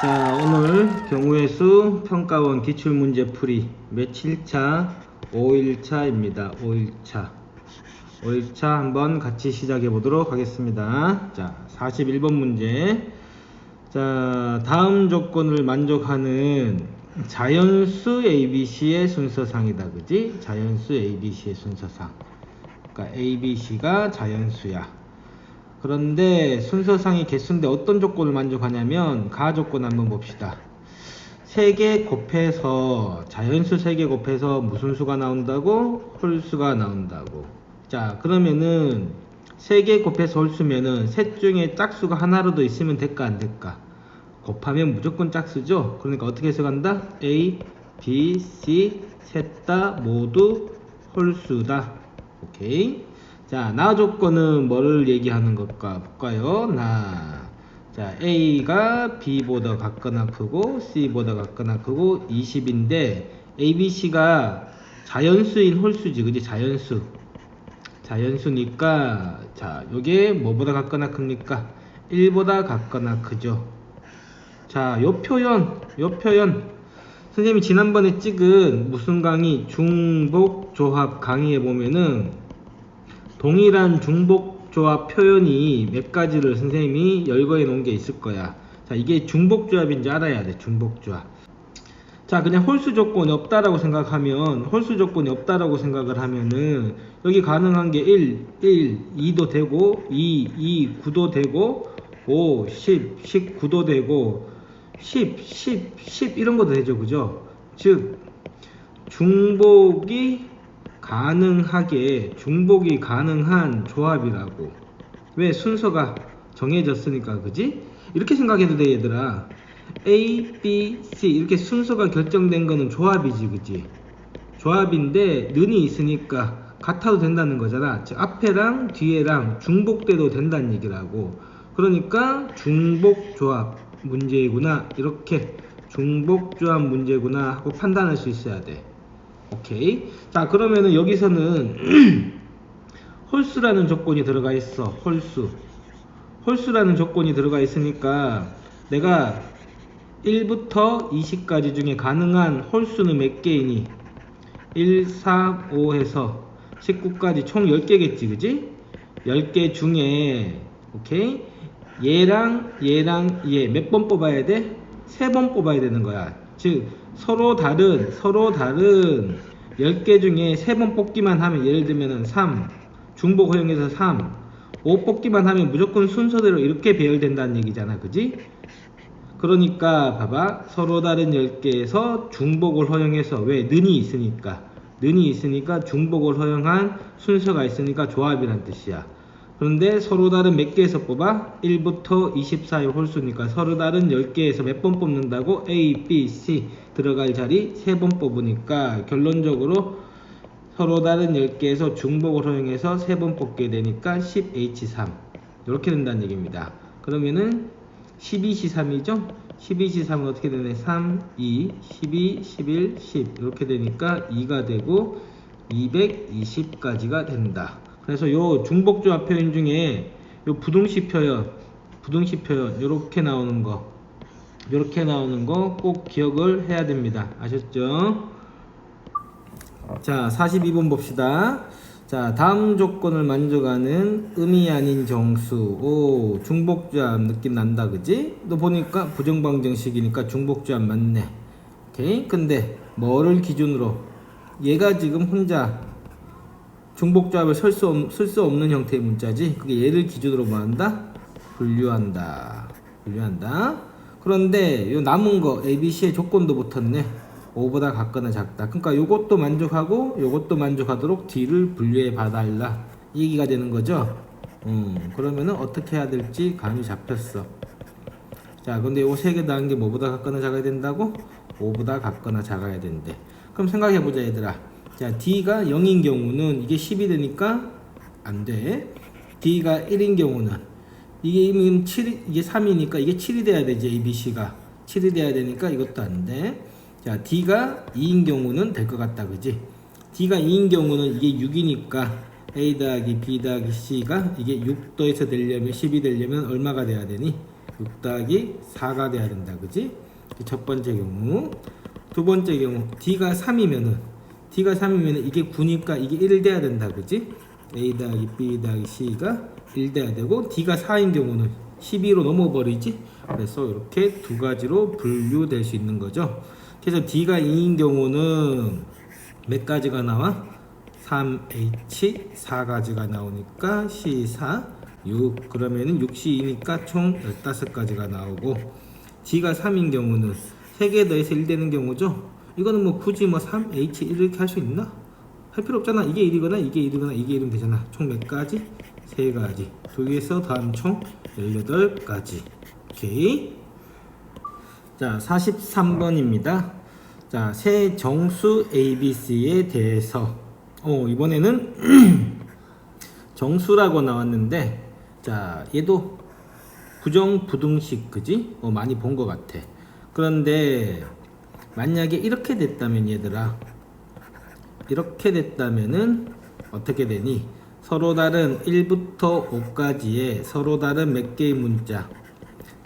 자, 오늘 경우의 수 평가원 기출문제 풀이 며칠차? 5일차입니다. 5일차 한번 같이 시작해 보도록 하겠습니다. 자, 41번 문제. 자, 다음 조건을 만족하는 자연수 ABC의 순서상이다. 그지? 자연수 ABC의 순서상. 그러니까 ABC가 자연수야. 그런데 순서상이 개수인데 어떤 조건을 만족하냐면 가 조건 한번 봅시다. 3개 곱해서 자연수 3개 곱해서 무슨 수가 나온다고? 홀수가 나온다고. 자, 그러면은 3개 곱해서 홀수면은 셋 중에 짝수가 하나라도 있으면 될까 안 될까? 곱하면 무조건 짝수죠. 그러니까 어떻게 해석한다? A, B, C 셋 다 모두 홀수다. 오케이. 자, 나 조건은 뭐를 얘기하는 것까 볼까요? 자, A가 B보다 같거나 크고 C보다 같거나 크고 20인데 ABC가 자연수인 홀수지, 그지? 자연수니까 자, 요게 뭐보다 같거나 큽니까? 1보다 같거나 크죠. 자, 요 표현 선생님이 지난번에 찍은 무슨 강의? 중복조합 강의에 보면은 동일한 중복조합 표현이 몇 가지를 선생님이 열거해 놓은 게 있을 거야. 자, 이게 중복조합인지 알아야 돼. 중복조합. 자, 그냥 홀수 조건이 없다라고 생각하면, 여기 가능한 게 1, 2도 되고 2, 9도 되고 5, 10, 19도 되고 10 이런 것도 되죠. 그죠? 즉 중복이 가능한 조합이라고. 왜? 순서가 정해졌으니까. 그지? 이렇게 생각해도 돼, 얘들아. A, B, C 이렇게 순서가 결정된 거는 조합이지. 그지? 조합인데 는이 있으니까 같아도 된다는 거잖아. 즉 앞에랑 뒤에랑 중복돼도 된다는 얘기라고. 그러니까 중복조합 문제이구나, 이렇게 중복조합 문제구나 하고 판단할 수 있어야 돼. 오케이. 자, 그러면은 여기서는 홀수라는 조건이 들어가 있어. 홀수라는 조건이 들어가 있으니까 내가 1부터 20까지 중에 가능한 홀수는 몇 개이니? 1, 3, 5 해서 19까지 총 10개겠지. 그지? 10개 중에 오케이? 얘랑 얘 몇 번 뽑아야 돼? 3번 뽑아야 되는 거야. 즉 서로 다른 10개 중에 3번 뽑기만 하면, 예를 들면 3 중복 허용해서 3, 5 뽑기만 하면 무조건 순서대로 이렇게 배열된다는 얘기잖아. 그지? 그러니까 봐봐, 서로 다른 10개에서 중복을 허용해서, 왜? 는이 있으니까 중복을 허용한 순서가 있으니까 조합이란 뜻이야. 그런데 서로 다른 몇 개에서 뽑아? 1부터 24의 홀수니까 서로 다른 10개에서 몇 번 뽑는다고? A, B, C 들어갈 자리 3번 뽑으니까 결론적으로 서로 다른 10개에서 중복을 허용해서 3번 뽑게 되니까 10H3 이렇게 된다는 얘기입니다. 그러면은 12C3이죠? 12C3은 어떻게 되네? 3, 2, 12, 11, 10 이렇게 되니까 2가 되고 220까지가 된다. 그래서 요 중복조합 표현 중에 요 부등식 표현 요렇게 나오는 거 꼭 기억을 해야 됩니다. 아셨죠? 자, 42번 봅시다. 자, 다음 조건을 만족하는 음이 아닌 정수. 오, 중복조합 느낌 난다. 그지? 너 보니까 부정방정식이니까 중복조합 맞네. 오케이? 근데 뭐를 기준으로? 얘가 지금 혼자 중복조합을 쓸 수 없는 형태의 문자지. 그게 얘를 기준으로 뭐 한다? 분류한다. 그런데 요 남은 거 ABC의 조건도 붙었네. 5보다 같거나 작다. 그러니까 요것도 만족하고 요것도 만족하도록 D를 분류해 봐달라, 이 얘기가 되는 거죠. 그러면은 어떻게 해야 될지 감이 잡혔어. 자, 근데 요 3개 다한 게 뭐보다 같거나 작아야 된다고? 5보다 같거나 작아야 된대. 그럼 생각해보자, 얘들아. 자, D가 0인 경우는 이게 10이 되니까 안 돼. D가 1인 경우는 이게 3이니까 이게 7이 돼야 되지. ABC가 7이 돼야 되니까 이것도 안 돼. 자, D가 2인 경우는 될 것 같다. 그지? D가 2인 경우는 이게 6이니까 A 더하기 B 더하기 C가 이게 6도에서 되려면 10이 되려면 얼마가 돼야 되니? 6 더하기 4가 돼야 된다. 그지? 첫 번째 경우. 두 번째 경우 D가 3이면은 이게 9니까 이게 1 돼야 된다. 그지? A 더하기 B 더하기 C가 1 돼야 되고 D가 4인 경우는 12로 넘어버리지. 그래서 이렇게 두 가지로 분류될 수 있는 거죠. 그래서 D가 2인 경우는 몇 가지가 나와? 3H 4가지가 나오니까 C4 6 그러면은 6C2니까 총 15가지가 나오고 D가 3인 경우는 3개 더해서 1 되는 경우죠. 이거는 뭐 굳이 뭐 3H 1 이렇게 할 수 있나? 할 필요 없잖아. 이게 1이거나 이게 1이거나 이게 1이면 되잖아. 총 몇 가지? 3가지. 두 개에서 다음 총 18가지. 오케이. 자, 43번입니다. 자, 세 정수 ABC에 대해서 이번에는 정수라고 나왔는데 자, 얘도 부정부등식 그지? 많이 본 것 같아. 그런데 만약에 이렇게 됐다면 얘들아 이렇게 됐다면은 어떻게 되니? 서로 다른 1부터 5까지의 서로 다른 몇 개의 문자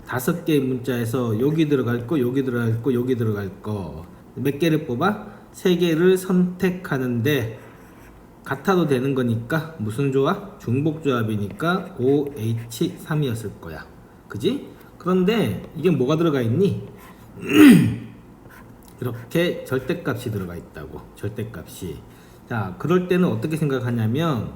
5개의 문자에서 여기 들어갈 거 여기 들어갈 거 여기 들어갈 거 몇 개를 뽑아? 3개를 선택하는데 같아도 되는 거니까 무슨 조합? 중복조합이니까 OH3이었을 거야. 그지? 그런데 이게 뭐가 들어가 있니? 이렇게 절대값이 들어가 있다고. 절대값이. 자, 그럴 때는 어떻게 생각하냐면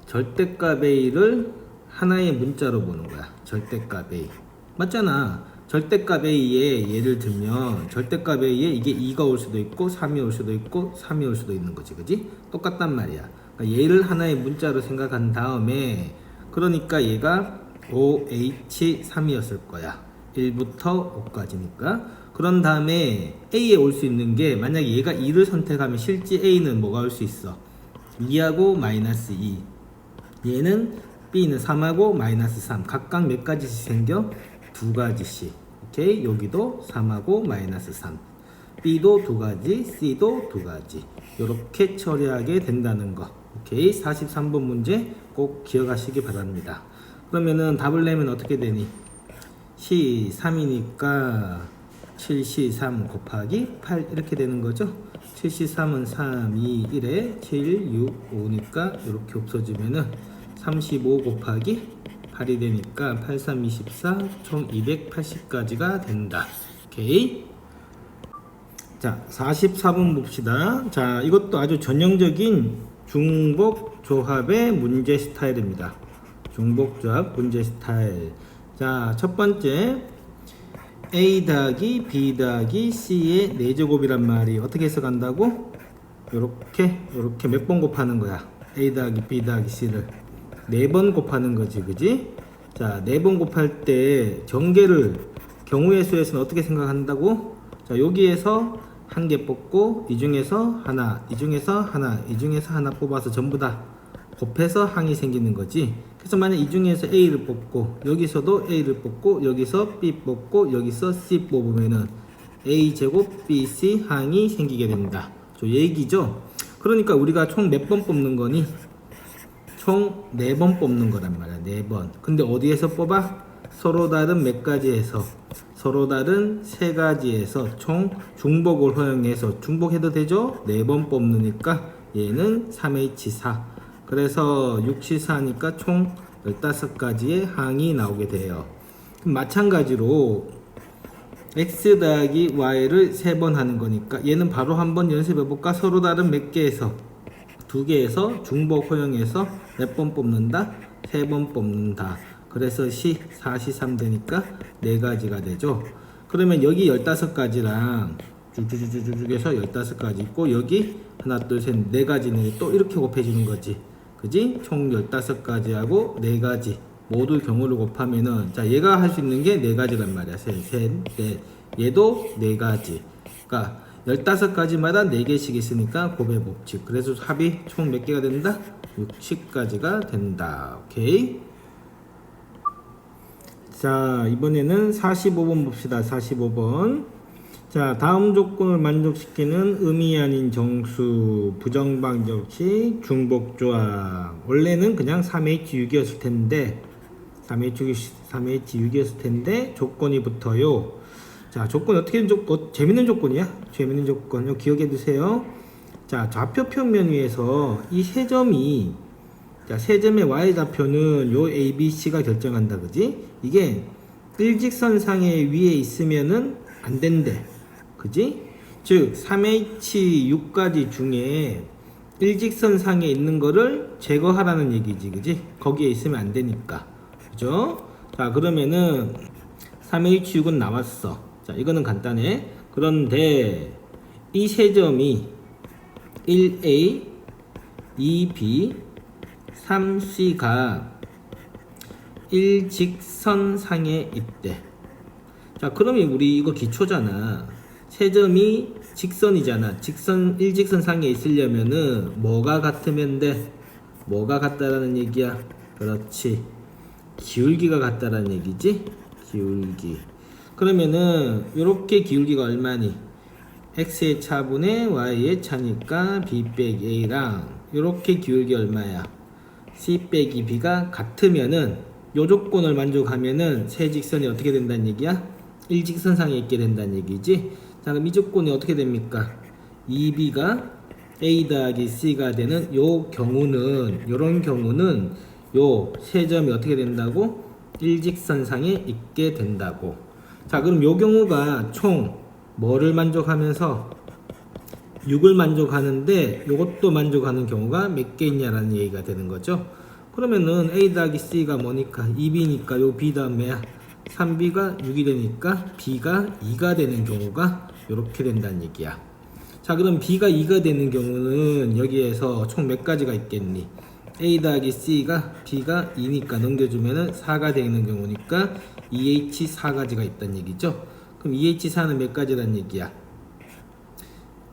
절대값 A를 하나의 문자로 보는 거야. 절대값 A. 맞잖아. 절대값 A에 예를 들면 절대값 A에 이게 2가 올 수도 있고 3이 올 수도 있고 3이 올 수도 있는 거지. 그지? 똑같단 말이야. 그러니까 얘를 하나의 문자로 생각한 다음에 그러니까 얘가 OH3이었을 거야. 1부터 5까지니까. 그런 다음에 A에 올 수 있는 게 만약에 얘가 2를 선택하면 실제 A는 뭐가 올 수 있어? 2하고 마이너스 2. 얘는 B는 3하고 마이너스 3. 각각 몇 가지씩 생겨? 2가지씩. 오케이. 여기도 3하고 마이너스 3. B도 2가지, C도 2가지. 이렇게 처리하게 된다는 거. 오케이. 43번 문제 꼭 기억하시기 바랍니다. 그러면은 답을 내면 어떻게 되니? C3이니까 7C3 곱하기 8 이렇게 되는 거죠. 7C3은 3, 2, 1에 7, 6, 5니까 이렇게 없어지면은 35 곱하기 8이 되니까 8, 3, 24, 총 280까지가 된다. 오케이. 자, 44번 봅시다. 자, 이것도 아주 전형적인 중복 조합의 문제 스타일입니다. 중복 조합 문제 스타일. 자, 첫 번째 A 더하기 B 더하기 C의 4제곱이란 말이 어떻게 해석한다고? 요렇게 몇 번 곱하는 거야. A 더하기 B 더하기 C를 4번 곱하는 거지. 그지? 자, 4번 곱할 때 전개를 경우의 수에서는 어떻게 생각한다고? 자, 여기에서 한 개 뽑고 이 중에서 하나, 이 중에서 하나, 이 중에서 하나 뽑아서 전부 다 곱해서 항이 생기는 거지. 그래서 만약 이 중에서 A를 뽑고 여기서도 A를 뽑고 여기서 B 뽑고 여기서 C 뽑으면은 A 제곱 BC 항이 생기게 된다. 저 얘기죠. 그러니까 우리가 총 몇 번 뽑는 거니? 총 4번 뽑는 거란 말이야. 4번. 근데 어디에서 뽑아? 서로 다른 몇 가지에서 서로 다른 3가지에서 총 중복을 허용해서 중복해도 되죠? 4번 뽑으니까 얘는 3H4 그래서 6C4니까 총 15가지의 항이 나오게 돼요. 그럼 마찬가지로 X 더하기 Y를 3번 하는 거니까 얘는 바로 한번 연습해볼까? 서로 다른 몇 개에서 2개에서 중복 허용해서 몇 번 뽑는다? 3번 뽑는다. 그래서 C 4C3 되니까 4가지가 되죠. 그러면 여기 15가지랑 쭉쭉쭉쭉 해서 15가지 있고 여기 하나 둘 셋 4가지는 또 이렇게 곱해주는 거지. 그지? 총 15가지하고 4가지 모두 경우를 곱하면은 자 얘가 할 수 있는 게 4가지란 말이야. 셋, 넷. 얘도 4가지. 그러니까 15가지마다 4개씩 있으니까 곱의 법칙. 그래서 합이 총 몇 개가 된다? 60가지가 된다. 오케이. 자, 이번에는 45번 봅시다. 45번. 자, 다음 조건을 만족시키는 의미 아닌 정수, 부정방정식, 중복조합. 원래는 그냥 3H6이었을 텐데, 3H6이었을 텐데 조건이 붙어요. 자, 조건 어떻게 재밌는 조건이야? 재밌는 조건. 이거 기억해 두세요. 자, 좌표 평면 위에서 이 세 점이, 자, 세 점의 y좌표는 요 ABC가 결정한다. 그지? 이게 일직선상의 위에 있으면은 안 된대. 그지? 즉 3H6가지 중에 일직선상에 있는 거를 제거하라는 얘기지. 그지? 거기에 있으면 안 되니까. 그죠? 자, 그러면은 3H6은 나왔어. 자, 이거는 간단해. 그런데 이 세 점이 1A, 2B, 3C가 일직선상에 있대. 자, 그러면 우리 이거 기초잖아. 세 점이 직선이잖아. 일직선상에 있으려면은 뭐가 같으면 돼? 뭐가 같다라는 얘기야? 그렇지. 기울기가 같다라는 얘기지? 기울기. 그러면은 요렇게 기울기가 얼마니? x의 차분의 y의 차니까 b 빼기 a랑 요렇게 기울기 얼마야? c 빼기 b가 같으면은 요 조건을 만족하면은 세 직선이 어떻게 된다는 얘기야? 일직선상에 있게 된다는 얘기지. 자, 그럼 이 조건이 어떻게 됩니까? 2b가 a 더하기 c가 되는 요 경우는, 요런 경우는 요 세 점이 어떻게 된다고? 일직선상에 있게 된다고. 자, 그럼 요 경우가 총 뭐를 만족하면서 6을 만족하는데 요것도 만족하는 경우가 몇 개 있냐라는 얘기가 되는 거죠. 그러면은 a 더하기 c가 뭐니까 2b니까 요 b 다음에야 3b가 6이 되니까 b가 2가 되는 경우가 요렇게 된다는 얘기야. 자, 그럼 b가 2가 되는 경우는 여기에서 총 몇 가지가 있겠니? a 더하기 c가 b가 2니까 넘겨주면은 4가 되는 경우니까 2h 4가지가 있다는 얘기죠. 그럼 2h 4는 몇 가지란 얘기야?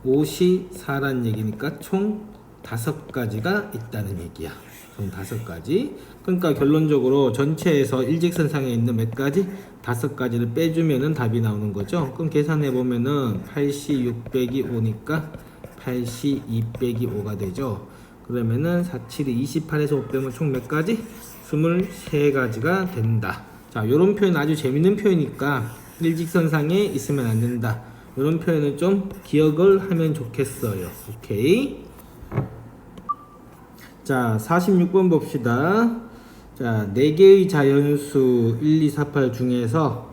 5시 4란 얘기니까 총 5가지가 있다는 얘기야. 총 5가지. 그러니까 결론적으로 전체에서 일직선상에 있는 몇 가지? 5가지를 빼주면은 답이 나오는 거죠. 그럼 계산해 보면은 8시 6 빼기 5니까 8시 2 빼기 5가 되죠. 그러면은 4, 7이 28에서 5 빼면 총 몇 가지? 23가지가 된다. 자, 요런 표현 아주 재밌는 표현이니까 일직선상에 있으면 안 된다. 이런 표현을 좀 기억을 하면 좋겠어요. 오케이. 자, 46번 봅시다. 자, 4개의 자연수 1, 2, 4, 8 중에서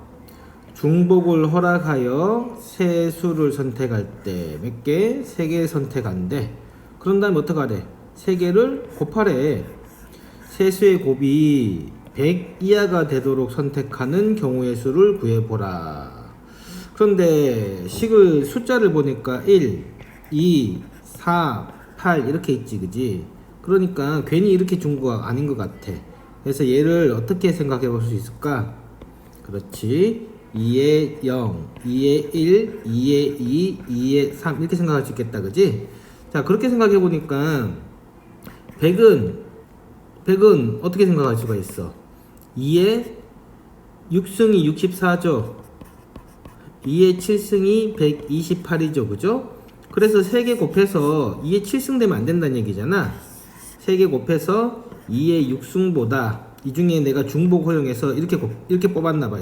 중복을 허락하여 세 수를 선택할 때 몇 개? 3개 선택한대. 그런 다음에 어떡하래? 3개를 곱하래. 세 수의 곱이 100 이하가 되도록 선택하는 경우의 수를 구해보라. 그런데 식을 숫자를 보니까 1, 2, 4, 8 이렇게 있지, 그지? 그러니까 괜히 이렇게 준 거 아닌 것 같아. 그래서 얘를 어떻게 생각해 볼 수 있을까? 그렇지. 2에 0, 2에 1, 2에 2, 2에 3 이렇게 생각할 수 있겠다, 그지? 자, 그렇게 생각해 보니까 100은 어떻게 생각할 수가 있어? 2에 6승이 64죠. 2의 7승이 128이죠. 그죠? 그래서 3개 곱해서 2의 7승 되면 안 된다는 얘기잖아. 3개 곱해서 2의 6승보다 이 중에 내가 중복 허용해서 이렇게 뽑았나봐.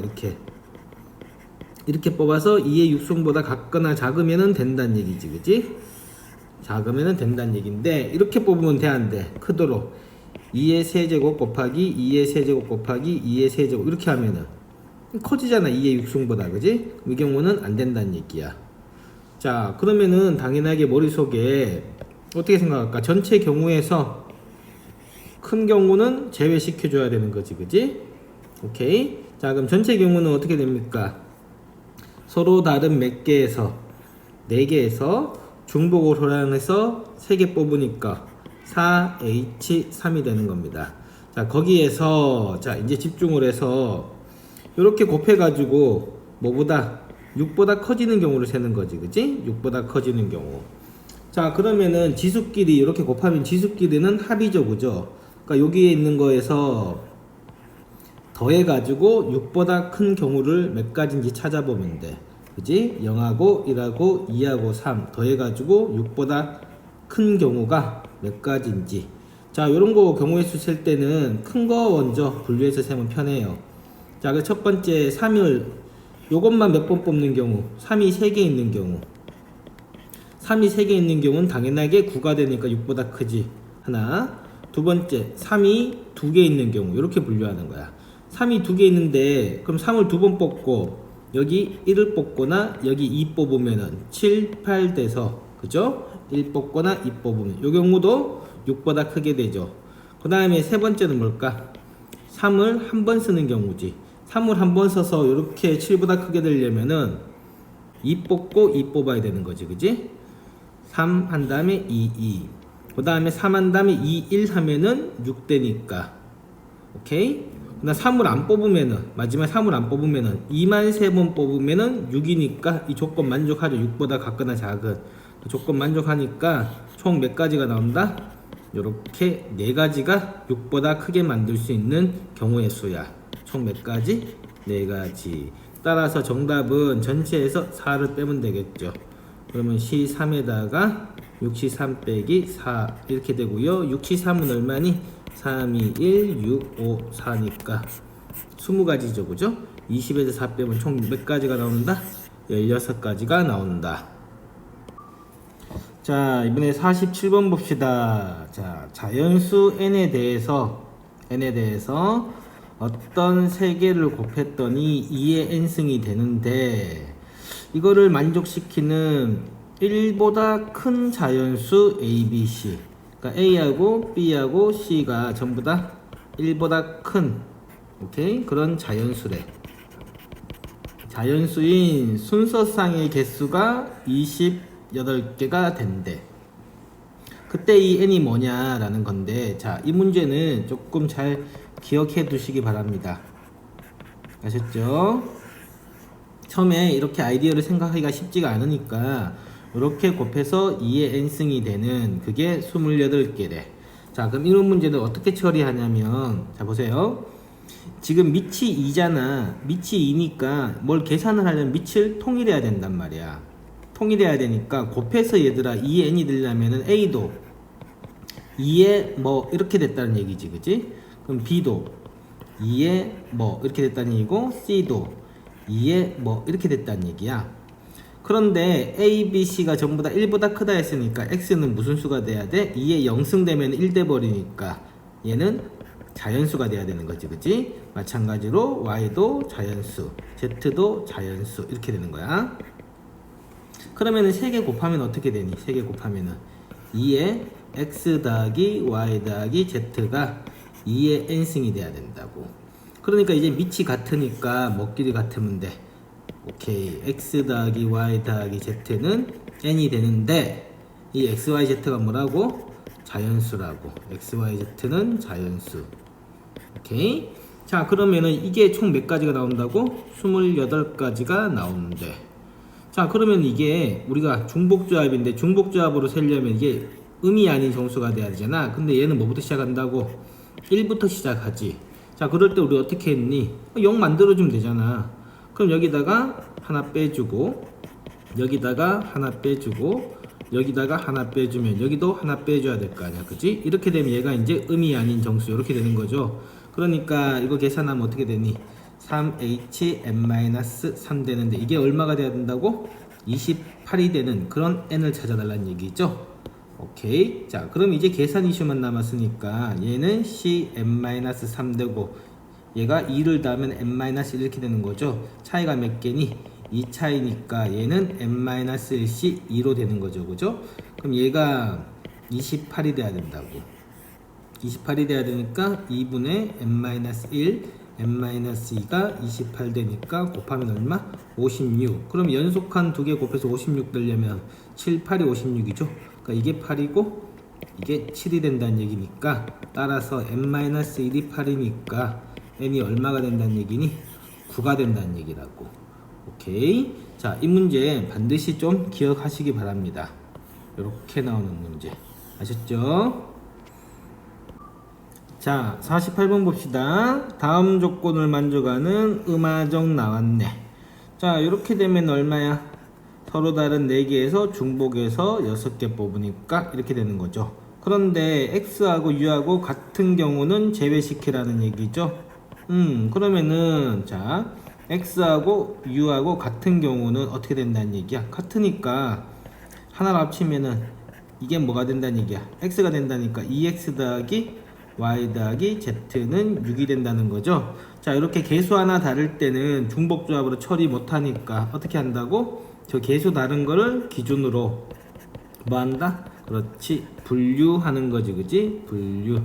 이렇게 뽑아서 2의 6승보다 같거나 작으면 된다는 얘기지. 그지? 작으면 된다는 얘기인데 이렇게 뽑으면 돼, 안 돼? 크도록 2의 세제곱 곱하기 2의 세제곱 곱하기 2의 세제곱 이렇게 하면은 커지잖아. 2의 6승보다. 그지? 이 경우는 안 된다는 얘기야. 자, 그러면은 당연하게 머릿속에 어떻게 생각할까? 전체 경우에서 큰 경우는 제외시켜 줘야 되는 거지. 그지? 오케이. 자, 그럼 전체 경우는 어떻게 됩니까? 서로 다른 몇 개에서 4개에서 중복을 허용해서 3개 뽑으니까 4H3이 되는 겁니다. 자, 거기에서 자, 이제 집중을 해서 이렇게 곱해가지고 뭐보다 6보다 커지는 경우를 세는 거지. 그치? 6보다 커지는 경우. 자, 그러면은 지수끼리 이렇게 곱하면 지수끼리는 합이죠. 그죠? 그러니까 여기에 있는 거에서 더해가지고 6보다 큰 경우를 몇 가지인지 찾아보면 돼. 그지? 0하고 1하고 2하고 3 더해가지고 6보다 큰 경우가 몇 가지인지. 자, 요런 거 경우의 수 셀 때는 큰 거 먼저 분류해서 세면 편해요. 자, 그 첫 번째 3을 요것만 몇 번 뽑는 경우, 3이 3개 있는 경우, 3이 3개 있는 경우는 당연하게 9가 되니까 6보다 크지. 하나. 두 번째, 3이 2개 있는 경우, 이렇게 분류하는 거야. 3이 2개 있는데, 그럼 3을 2번 뽑고, 여기 1을 뽑거나, 여기 2 뽑으면은 7, 8 돼서, 그죠? 1 뽑거나 2 뽑으면, 요 경우도 6보다 크게 되죠. 그 다음에 세 번째는 뭘까? 3을 한 번 쓰는 경우지. 3을 한 번 써서 이렇게 7보다 크게 되려면은 2 뽑고 2 뽑아야 되는 거지, 그지? 3 한 다음에 2, 2. 그 다음에 3 한 다음에 2, 1 하면은 6 되니까. 오케이? 나 3을 안 뽑으면은, 마지막 3을 안 뽑으면은 2만 3번 뽑으면은 6이니까 이 조건 만족하죠. 6보다 같거나 작은. 조건 만족하니까 총 몇 가지가 나온다? 요렇게 4가지가 6보다 크게 만들 수 있는 경우의 수야. 총 몇 가지? 4가지. 따라서 정답은 전체에서 4를 빼면 되겠죠. 그러면 C3에다가 6C3 빼기 4 이렇게 되고요. 6C3은 얼마니? 3, 2, 1, 6, 5, 4니까 20가지죠. 그죠? 20에서 4 빼면 총 몇 가지가 나온다? 16가지가 나온다. 자, 이번에 47번 봅시다. 자, 자연수 n에 대해서 어떤 세 개를 곱했더니 2의 n승이 되는데, 이거를 만족시키는 1보다 큰 자연수 a, b, c. 그러니까 a하고 b하고 c가 전부 다 1보다 큰, 오케이? 그런 자연수래. 자연수인 순서상의 개수가 28개가 된대. 그때 이 n이 뭐냐라는 건데, 자, 이 문제는 조금 잘 기억해 두시기 바랍니다. 아셨죠? 처음에 이렇게 아이디어를 생각하기가 쉽지가 않으니까 이렇게 곱해서 2의 n승이 되는 그게 28개래. 자, 그럼 이런 문제는 어떻게 처리하냐면, 자, 보세요. 지금 밑이 2잖아. 밑이 2니까 뭘 계산을 하려면 밑을 통일해야 된단 말이야. 통일해야 되니까 곱해서 얘들아 2의 n이 되려면은 a도 2의 뭐 이렇게 됐다는 얘기지, 그치? 그럼 b도 2의 뭐 이렇게 됐다는 얘기고, c도 2의 뭐 이렇게 됐다는 얘기야. 그런데 a, b, c가 전부 다 1보다 크다 했으니까 x는 무슨 수가 돼야 돼? 2의 0승 되면 1 돼 버리니까 얘는 자연수가 돼야 되는 거지, 그치? 마찬가지로 y도 자연수, z도 자연수 이렇게 되는 거야. 그러면은 3개 곱하면 어떻게 되니? 3개 곱하면은 2의 x 더하기 y 더하기 z가 2의 n승이 돼야 된다고. 그러니까 이제 밑이 같으니까 먹길이 같으면 돼. 오케이. x 더하기 y 더하기 z는 n이 되는데, 이 x, y, z가 뭐라고? 자연수라고. x, y, z는 자연수. 오케이. 자, 그러면은 이게 총 몇 가지가 나온다고? 28가지가 나오는데, 자, 그러면 이게 우리가 중복조합인데, 중복조합으로 세려면 이게 음이 아닌 정수가 돼야 되잖아. 근데 얘는 뭐부터 시작한다고? 1부터 시작하지. 자, 그럴 때 우리 어떻게 했니? 0 만들어주면 되잖아. 그럼 여기다가 하나 빼주고, 여기다가 하나 빼주고, 여기다가 하나 빼주면 여기도 하나 빼줘야 될 거 아니야, 그치? 이렇게 되면 얘가 이제 음이 아닌 정수 이렇게 되는 거죠. 그러니까 이거 계산하면 어떻게 되니? 3hn-3 되는데, 이게 얼마가 돼야 된다고? 28이 되는 그런 n을 찾아달라는 얘기죠. 오케이. 자, 그럼 이제 계산 이슈만 남았으니까 얘는 cn-3 되고, 얘가 2를 더하면 n-1 이렇게 되는 거죠. 차이가 몇 개니? 2 차이니까 얘는 n-1c 2로 되는 거죠, 그죠? 그럼 얘가 28이 돼야 된다고. 28이 돼야 되니까 2분의 n-1, n-2가 28 되니까 곱하면 얼마? 56. 그럼 연속한 두 개 곱해서 56 되려면 7, 8이 56이죠. 그러니까 이게 8이고 이게 7이 된다는 얘기니까, 따라서 n-1이 8이니까 n이 얼마가 된다는 얘기니? 9가 된다는 얘기라고. 오케이. 자, 이 문제 반드시 좀 기억하시기 바랍니다. 이렇게 나오는 문제 아셨죠? 자, 48번 봅시다. 다음 조건을 만족하는 음화정 나왔네. 자, 이렇게 되면 얼마야? 서로 다른 4개에서 중복에서 6개 뽑으니까 이렇게 되는 거죠. 그런데 x하고 u하고 같은 경우는 제외시키라는 얘기죠. 그러면은 자 x하고 u하고 같은 경우는 어떻게 된다는 얘기야? 같으니까 하나를 합치면은 이게 뭐가 된다는 얘기야? x가 된다니까 2x 더하기 y 더하기 z는 6이 된다는 거죠. 자, 이렇게 계수 하나 다를 때는 중복조합으로 처리 못하니까 어떻게 한다고? 저 계수 다른 거를 기준으로 뭐 한다? 그렇지, 분류하는 거지, 그지? 분류.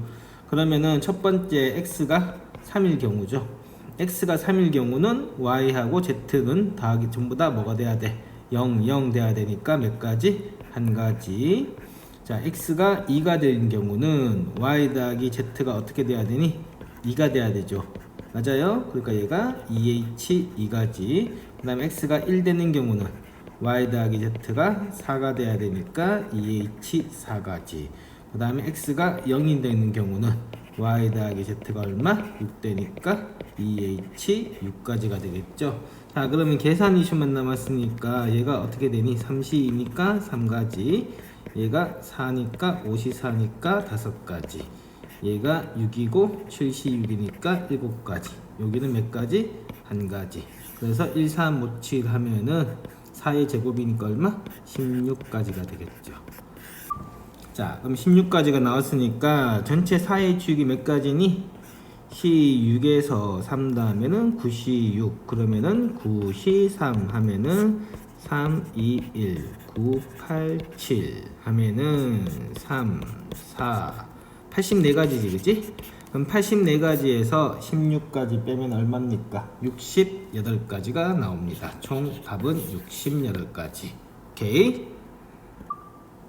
그러면은 첫 번째 x가 3일 경우죠. x가 3일 경우는 y하고 z는 더하기 전부 다 뭐가 돼야 돼? 0, 0 돼야 되니까 몇 가지? 한 가지. 자, x가 2가 되는 경우는 y 더하기 z가 어떻게 돼야 되니? 2가 돼야 되죠. 맞아요? 그러니까 얘가 2h 2가지. 그 다음에 x가 1 되는 경우는 y 더하기 z가 4가 돼야 되니까 2h 4가지. 그 다음에 x가 0이 되는 경우는 y 더하기 z가 얼마? 6 되니까 2h 6가지가 되겠죠. 자, 그러면 계산 이슈만 남았으니까 얘가 어떻게 되니? 3c이니까 3가지, 얘가 4니까 5이 4니까 5가지, 얘가 6이고 7이 6이니까 7가지, 여기는 몇 가지? 한 가지. 그래서 1, 3, 5, 7 하면은 4의 제곱이니까 얼마? 16가지가 되겠죠. 자, 그럼 16가지가 나왔으니까 전체 4의 주역이 몇 가지니? 시 6에서 3 다음에는 9시 6, 그러면은 9시 3 하면은 3, 2, 1, 9, 8, 7 하면은 3, 4, 84가지지, 그치? 그럼 84가지에서 16가지 빼면 얼마입니까? 68가지가 나옵니다. 총 답은 68가지. 오케이?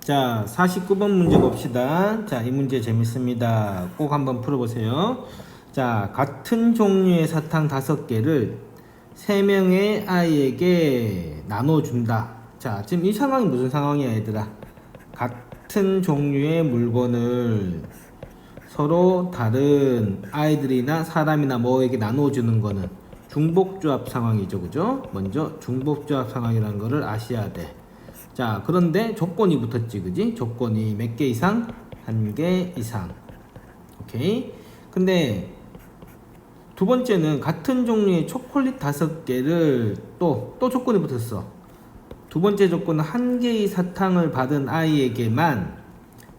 자, 49번 문제 봅시다. 자, 이 문제 재밌습니다. 꼭 한번 풀어보세요. 자, 같은 종류의 사탕 5개를 3명의 아이에게 나눠준다. 자, 지금 이 상황이 무슨 상황이야, 얘들아? 같은 종류의 물건을 서로 다른 아이들이나 사람이나 뭐에게 나눠주는 거는 중복조합 상황이죠, 그죠? 먼저 중복조합 상황이라는 거를 아셔야 돼. 자, 그런데 조건이 붙었지, 그지? 조건이 몇 개 이상? 1개 이상. 오케이? 근데 두 번째는 같은 종류의 초콜릿 5개를 또 조건이 붙었어. 두 번째 조건은 1개의 사탕을 받은 아이에게만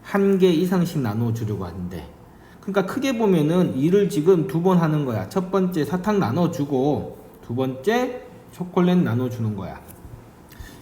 1개 이상씩 나눠주려고 하는데, 그러니까 크게 보면은 일을 지금 2번 하는 거야. 첫 번째 사탕 나눠주고 두 번째 초콜릿 나눠주는 거야.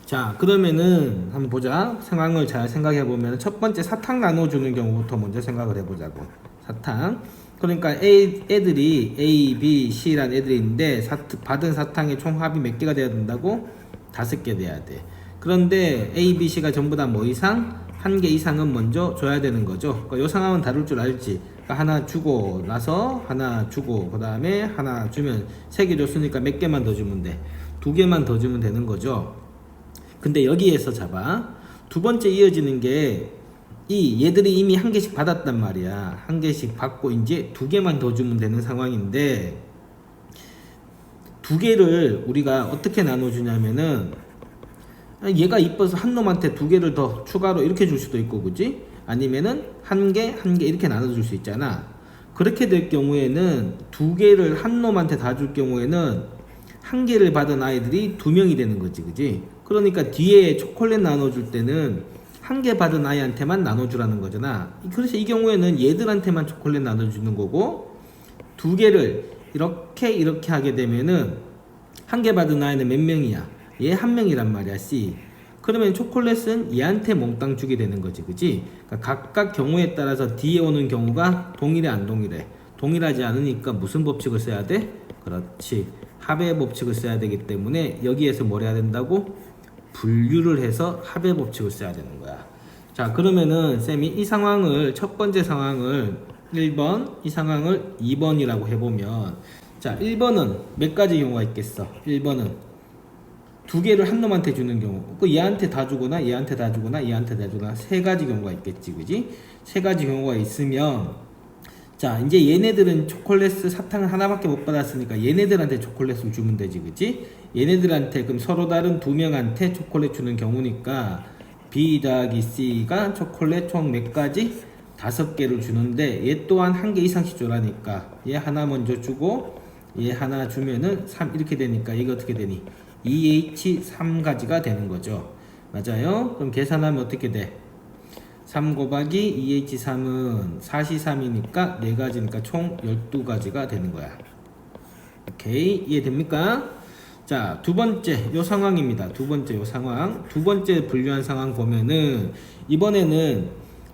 자, 그러면은 한번 보자. 상황을 잘 생각해 보면 첫 번째 사탕 나눠주는 경우부터 먼저 생각을 해보자고. 사탕. 그러니까 애들이 A, B, C라는 애들이 있는데 받은 사탕의 총 합이 몇 개가 돼야 된다고? 5개 돼야 돼. 그런데 A, B, C가 전부 다 뭐 이상? 1개 이상은 먼저 줘야 되는 거죠. 그러니까 이 상황은 다룰 줄 알지. 그러니까 하나 주고 나서 하나 주고 그 다음에 하나 주면 3개 줬으니까 몇 개만 더 주면 돼. 2개만 더 주면 되는 거죠. 근데 여기에서 잡아. 두 번째 이어지는 게 얘들이 이미 1개씩 받았단 말이야. 1개씩 받고 이제 2개만 더 주면 되는 상황인데, 2개를 우리가 어떻게 나눠주냐면은 얘가 이뻐서 한 놈한테 2개를 더 추가로 이렇게 줄 수도 있고, 그지? 아니면은 1개, 1개 이렇게 나눠줄 수 있잖아. 그렇게 될 경우에는 2개를 한 놈한테 다 줄 경우에는 1개를 받은 아이들이 2명이 되는 거지, 그지? 그러니까 뒤에 초콜릿 나눠줄 때는 1개 받은 아이한테만 나눠주라는 거잖아. 그래서 이 경우에는 얘들한테만 초콜릿 나눠주는 거고, 2개를 이렇게 하게 되면은 1개 받은 아이는 몇 명이야? 얘 1명이란 말이야, C. 그러면 초콜릿은 얘한테 몽땅 주게 되는 거지, 그지? 그러니까 각각 경우에 따라서 뒤에 오는 경우가 동일해, 안 동일해? 동일하지 않으니까 무슨 법칙을 써야 돼? 그렇지, 합의 법칙을 써야 되기 때문에 여기에서 뭘 해야 된다고? 분류를 해서 합의 법칙을 써야 되는 거야. 자, 그러면은 쌤이 이 상황을, 첫 번째 상황을 1번, 이 상황을 2번이라고 해보면, 자, 1번은 몇 가지 경우가 있겠어? 1번은 2개를 한 놈한테 주는 경우, 그 얘한테 다 주거나 얘한테 다 주거나 얘한테 다 주거나 3가지 경우가 있겠지, 그지? 3가지 경우가 있으면, 자, 이제 얘네들은 초콜릿 사탕을 하나밖에 못 받았으니까 얘네들한테 초콜릿을 주면 되지, 그치? 얘네들한테, 그럼 서로 다른 2명한테 초콜릿 주는 경우니까 B 더하기 C가 초콜릿 총 몇 가지? 5개를 주는데 얘 또한 1개 이상씩 줘라니까 얘 하나 먼저 주고 얘 하나 주면은 3 이렇게 되니까 이게 어떻게 되니? 2H 3가지가 되는 거죠. 맞아요? 그럼 계산하면 어떻게 돼? 3 곱하기 2H 3은 4C3이니까 4가지니까 총 12가지가 되는 거야. 오케이, 이해됩니까? 자, 두 번째 요 상황입니다. 두 번째 요 상황. 두 번째 분류한 상황 보면은 이번에는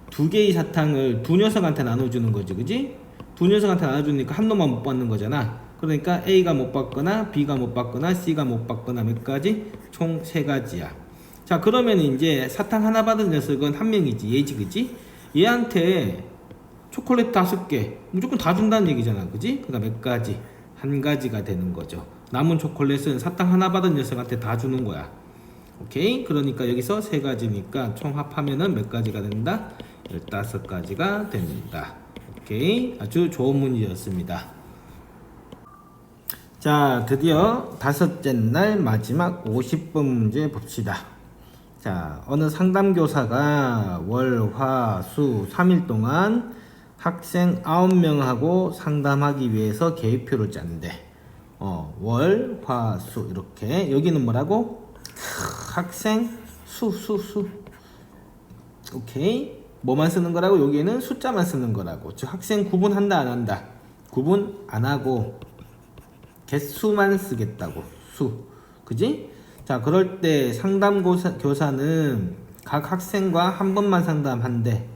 두 개의 사탕을 두 녀석한테 나눠주는 거지, 그지? 두 녀석한테 나눠주니까 한 놈만 못 받는 거잖아. 그러니까 A가 못 받거나 B가 못 받거나 C가 못 받거나 몇 가지? 총 3가지야. 자, 그러면 이제 사탕 하나 받은 녀석은 한 명이지, 얘지, 그지? 얘한테 초콜릿 5개 무조건 다 준다는 얘기잖아, 그지? 그러니까 몇 가지? 한 가지가 되는 거죠. 남은 초콜릿은 사탕 하나 받은 녀석한테 다 주는 거야. 오케이? 그러니까 여기서 3가지니까 총 합하면은 몇 가지가 된다? 15가지가 된다. 오케이? 아주 좋은 문제였습니다. 자, 드디어 다섯째 날 마지막 50번 문제 봅시다. 자, 어느 상담교사가 월, 화, 수 3일 동안 학생 9명하고 상담하기 위해서 계획표를 짰는데 월, 화, 수 이렇게 여기는 뭐라고? 학생 수. 오케이. 뭐만 쓰는 거라고? 여기에는 숫자만 쓰는 거라고. 즉 학생 구분한다 안 한다? 구분 안 하고 개수만 쓰겠다고. 수. 그지? 자, 그럴 때 상담교사는 각 학생과 한 번만 상담한대.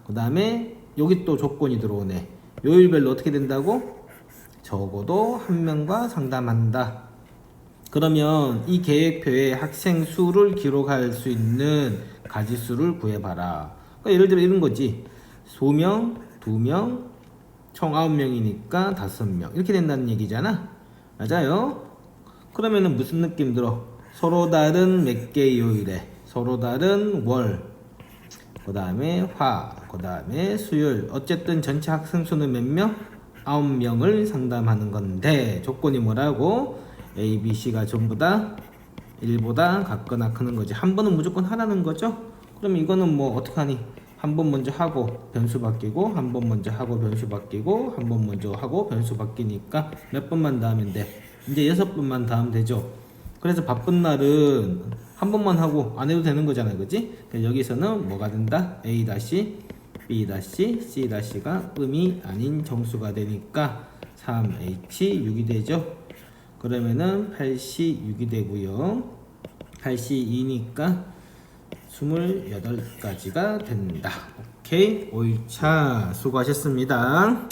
그 다음에 여기 또 조건이 들어오네. 요일별로 어떻게 된다고? 적어도 한 명과 상담한다. 그러면 이 계획표에 학생 수를 기록할 수 있는 가지수를 구해봐라. 그러니까 예를 들어 이런 거지. 소명, 2명, 총 9명이니까 5명. 이렇게 된다는 얘기잖아. 맞아요? 그러면은 무슨 느낌 들어? 서로 다른 몇 개의 요일에, 서로 다른 월, 그 다음에 화, 그 다음에 수요일. 어쨌든 전체 학생 수는 몇 명? 9명을 상담하는 건데 조건이 뭐라고? A, B, C가 전부 다 1보다 같거나 크는 거지. 한 번은 무조건 하라는 거죠. 그럼 이거는 뭐 어떡하니? 한 번 먼저 하고 변수 바뀌고, 한 번 먼저 하고 변수 바뀌고, 한 번 먼저 하고 변수 바뀌니까 몇 번만 더 하면 돼? 이제 6번만 더 하면 되죠. 그래서 바쁜 날은 한 번만 하고 안 해도 되는 거잖아요, 그지? 여기서는 뭐가 된다? A-, B-, C-가 음이 아닌 정수가 되니까 3H6이 되죠. 그러면은 8C6이 되고요. 8C2니까 28가지가 된다. 오케이, 5일차 수고하셨습니다.